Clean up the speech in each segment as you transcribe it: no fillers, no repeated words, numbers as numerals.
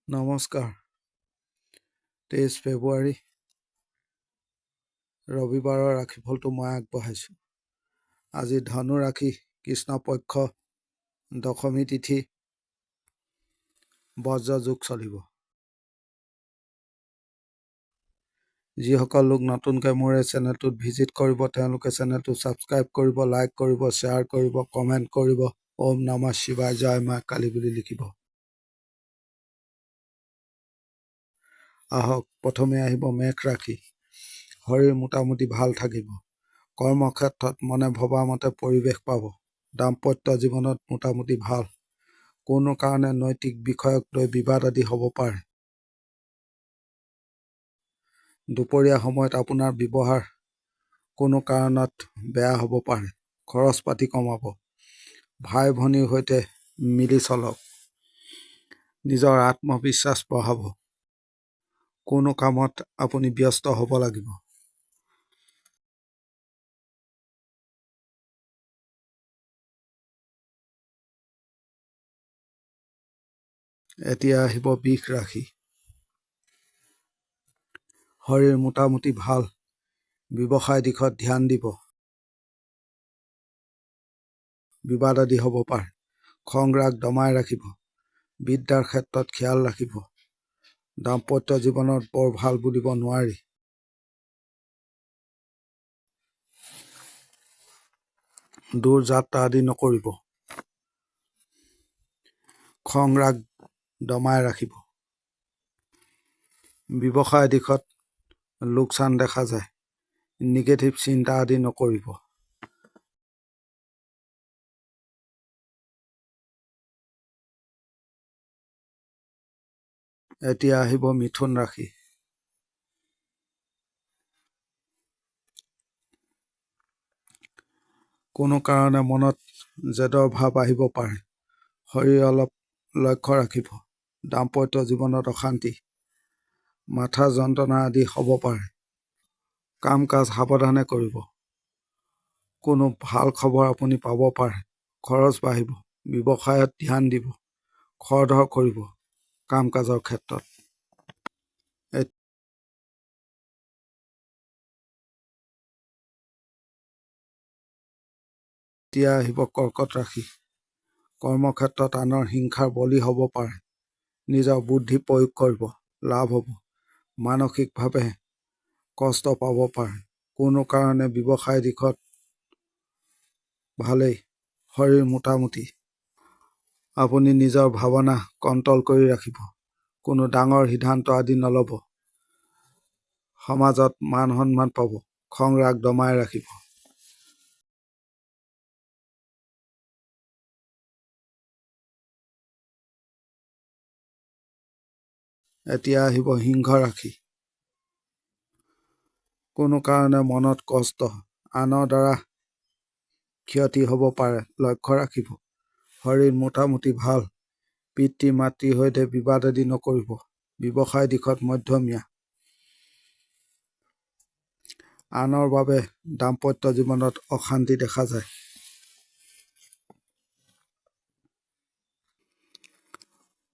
নমস্কাৰ। 23 ফেব্ৰুৱাৰী ৰবিবাৰৰ ৰাশিফলটো মই আগবঢ়াইছোঁ। আজি ধনু ৰাশি, কৃষ্ণ পক্ষ, দশমী তিথি, বজ্ৰ যোগ চলিব। যিসকল লোক নতুনকৈ মোৰ এই চেনেলটোত ভিজিট কৰিব তেওঁলোকে চেনেলটো ছাবস্ক্ৰাইব কৰিব, লাইক কৰিব, শ্বেয়াৰ কৰিব, কমেণ্ট কৰিব। ওম নমঃ শিৱায়, জয় মা কালী বুলি লিখিব। আহক, প্ৰথমে আহিব মেষ ৰাশি। শৰীৰ মোটামুটি ভাল থাকিব। কৰ্মক্ষেত্ৰত মনে ভবা মতে পৰিৱেশ পাব। দাম্পত্য জীৱনত মোটামুটি ভাল। কোনো কাৰণে নৈতিক বিষয়ক লৈ বিবাদ আদি হ'ব পাৰে। দুপৰীয়া সময়ত আপোনাৰ ব্যৱহাৰ কোনো কাৰণত বেয়া হ'ব পাৰে। খৰচ পাতি কমাব। ভাই ভনীৰ সৈতে মিলি চলক। নিজৰ আত্মবিশ্বাস বঢ়াব। কোনো কামত আপুনি ব্যস্ত হ'ব লাগিব। এতিয়া আহিব বৃষ ৰাশি। শৰীৰ মোটামুটি ভাল। ব্যৱসায় দিশত ধ্যান দিব। বিবাদ আদি হ'ব পাৰে। খং ৰাগ দমাই ৰাখিব। বিদ্যাৰ ক্ষেত্ৰত খেয়াল ৰাখিব। দাম্পত্য জীৱনত বৰ ভাল বুলিব নোৱাৰি। দূৰ যাত্ৰা আদি নকৰিব। খং ৰাগ দমাই ৰাখিব। ব্যৱসায় দিশত লোকচান দেখা যায়। নিগেটিভ চিন্তা আদি নকৰিব। এতিয়া আহিব মিথুন ৰাশি। কোনো কাৰণে মনত জেদৰ ভাৱ আহিব পাৰে। শৰীৰ অলপ লক্ষ্য ৰাখিব। দাম্পত্য জীৱনত অশান্তি, মাথা যন্ত্ৰণা আদি হ'ব পাৰে। কাম কাজ সাৱধানে কৰিব। কোনো ভাল খবৰ আপুনি পাব পাৰে। খৰচ বাঢ়িব। ব্যৱসায়ত ধ্যান দিব। খৰধৰ কৰিব কাম কাজৰ ক্ষেত্ৰত। এতিয়া আহিব কৰ্কট ৰাশি। কৰ্মক্ষেত্ৰত আনৰ হিংসাৰ বলি হ'ব পাৰে। নিজৰ বুদ্ধি প্ৰয়োগ কৰিব, লাভ হ'ব। মানসিকভাৱে কষ্ট পাব পাৰে। কোনো কাৰণে ব্যৱসায় দিশত ভালেই। শৰীৰ মোটামুটি। আপুনি নিজৰ ভাৱনা কণ্ট্ৰল কৰি ৰাখিব। কোনো ডাঙৰ সিদ্ধান্ত আদি নল'ব। সমাজত মান সন্মান পাব। খং ৰাগ দমাই ৰাখিব। এতিয়া আহিব সিংহ ৰাশি। কোনো কাৰণে মনত কষ্ট, আনৰ দ্বাৰা ক্ষতি হ'ব পাৰে। লক্ষ্য ৰাখিব। শৰীৰ মোটামুটি ভাল। পিতৃ মাতৃৰ সৈতে বিবাদ আদি নকৰিব। ব্যৱসায় দিশত মধ্যমীয়া। আনৰ বাবে দাম্পত্য জীৱনত অশান্তি দেখা যায়।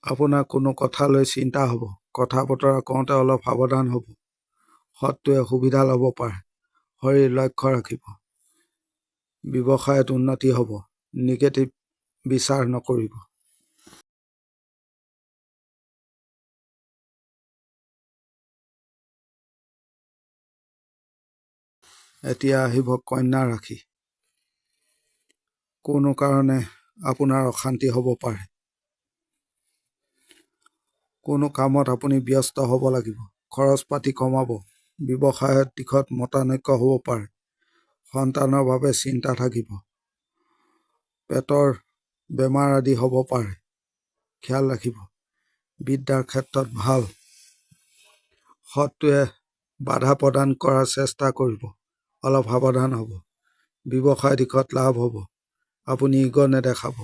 আপোনাৰ কোনো কথা লৈ চিন্তা হ'ব। কথা বতৰা কওঁতে অলপ সাৱধান হ'ব। শত্ৰুৱে সুবিধা ল'ব পাৰে। শৰীৰ লক্ষ্য ৰাখিব। ব্যৱসায়ত উন্নতি হ'ব। নিগেটিভ বিচাৰ নকৰিব। এতিয়া আহিব কন্যা ৰাশি। কোনো কাৰণে আপোনাৰ অশান্তি হ'ব পাৰে। কোনো কামত আপুনি ব্যস্ত হ'ব লাগিব। খৰচ পাতি কমাব। ব্যৱসায়ৰ দিশত মতানৈক্য হ'ব পাৰে। সন্তানৰ বাবে চিন্তা থাকিব। পেটৰ বেমাৰ আদি হ'ব পাৰে। খেয়াল ৰাখিব। বিদ্যাৰ ক্ষেত্ৰত ভাল। শত্ৰুৱে বাধা প্ৰদান কৰাৰ চেষ্টা কৰিব। অলপ সাৱধান হ'ব। ব্যৱসায় দিশত লাভ হ'ব। আপুনি ইগ' নেদেখাব।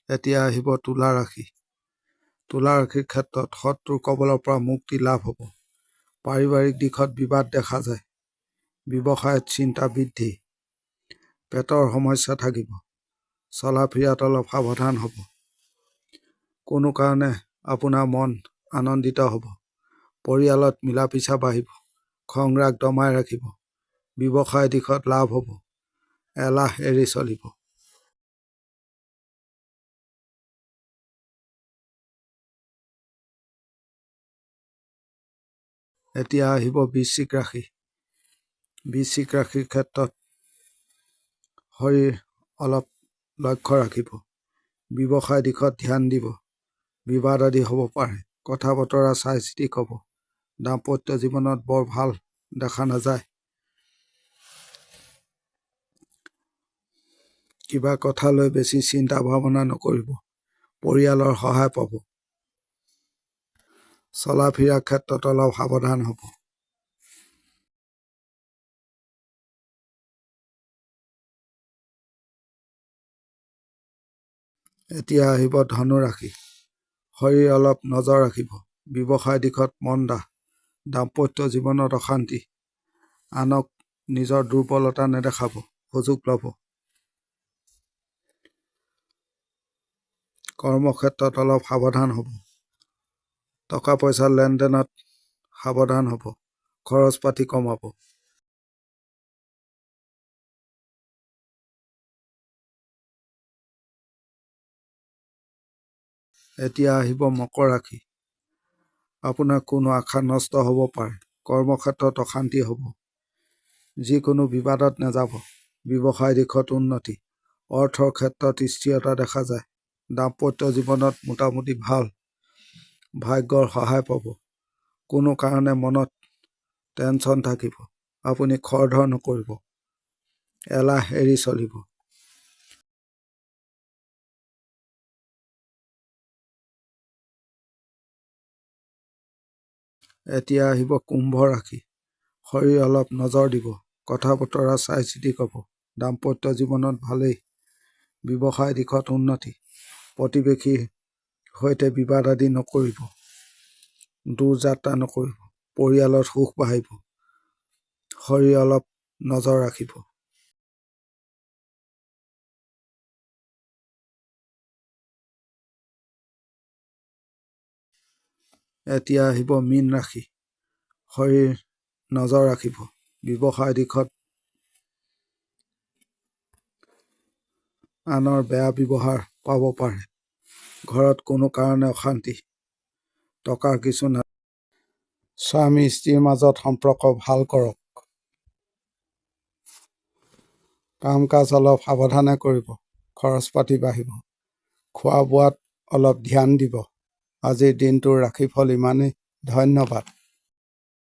এতিয়া আহিব তুলা ৰাশি। তুলা ৰাশিৰ ক্ষেত্ৰত শত্ৰুৰ কবলৰ পৰা মুক্তি লাভ হ'ব। পাৰিবাৰিক দিশত বিবাদ দেখা যায়। ব্যৱসায়ত চিন্তা বৃদ্ধি। পেটৰ সমস্যা থাকিব। চলা ফিৰাত অলপ সাৱধান হ'ব। কোনো কাৰণে আপোনাৰ মন আনন্দিত হ'ব। পৰিয়ালত মিলা পিছা বাঢ়িব। খং ৰাগ দমাই ৰাখিব। ব্যৱসায় দিশত লাভ হ'ব। এলাহ এৰি চলিব। এতিয়া আহিব বৃশ্চিক ৰাশি। বৃশ্চিক ৰাশিৰ ক্ষেত্ৰত শৰীৰ অলপ লক্ষ্য ৰাখিব। ব্যৱসায় দিশত ধ্যান দিব। বিবাদ আদি হ'ব পাৰে। কথা বতৰা চাই চিতি ক'ব। দাম্পত্য জীৱনত বৰ ভাল দেখা নাযায়। কিবা কথা লৈ বেছি চিন্তা ভাৱনা নকৰিব। পৰিয়ালৰ সহায় পাব। চলা ফিৰাৰ ক্ষেত্ৰত অলপ সাৱধান হ'ব। এতিয়া আহিব ধনু ৰাশি। শৰীৰ অলপ নজৰ ৰাখিব। ব্যৱসায় দিশত মন্দা। দাম্পত্য জীৱনত অশান্তি। আনক নিজৰ দুৰ্বলতা নেদেখাব। সুযোগ ল'ব। কৰ্মক্ষেত্ৰত অলপ সাৱধান হ'ব। টকা পইচাৰ লেনদেনত সাৱধান হ'ব। খৰচ পাতি কমাব। এতিয়া আহিব মকৰ ৰাশি। আপোনাৰ কোনো আশা নষ্ট হ'ব পাৰে। কৰ্মক্ষেত্ৰত অশান্তি হ'ব। যিকোনো বিবাদত নাযাব। ব্যৱসায় দিশত উন্নতি। অৰ্থৰ ক্ষেত্ৰত স্থিৰতা দেখা যায়। দাম্পত্য জীৱনত মোটামুটি ভাল। ভাগ্যৰ সহায় পাব। কোনো কাৰণে মনত টেনচন থাকিব। আপুনি খৰধৰ নকৰিব। এলাহ এৰি চলিব। এতিয়া আহিব কুম্ভ ৰাশি। শৰীৰ অলপ নজৰ দিব। কথা বতৰা চাই চিতি ক'ব। দাম্পত্য জীৱনত ভালেই। ব্যৱসায় দিশত উন্নতি। প্ৰতিবেশীৰ সৈতে বিবাদ আদি নকৰিব। দূৰ যাত্ৰা নকৰিব। পৰিয়ালত সুখ বাঢ়িব। শৰীৰ অলপ নজৰ ৰাখিব। এতিয়া আহিব মীন ৰাশি। শৰীৰ নজৰ ৰাখিব। ব্যৱসায় দিশত আনৰ বেয়া ব্যৱহাৰ পাব পাৰে। ঘৰত কোনো কাৰণে অশান্তি। টকাৰ কিছু স্বামী স্ত্ৰীৰ মাজত সম্পৰ্ক ভাল কৰক। কাম কাজ অলপ সাৱধানে কৰিব। খৰচ পাতি বাঢ়িব। খোৱা বোৱাত অলপ ধ্যান দিব। আজিৰ দিনটোৰ ৰাশিফল ইমানেই। ধন্যবাদ।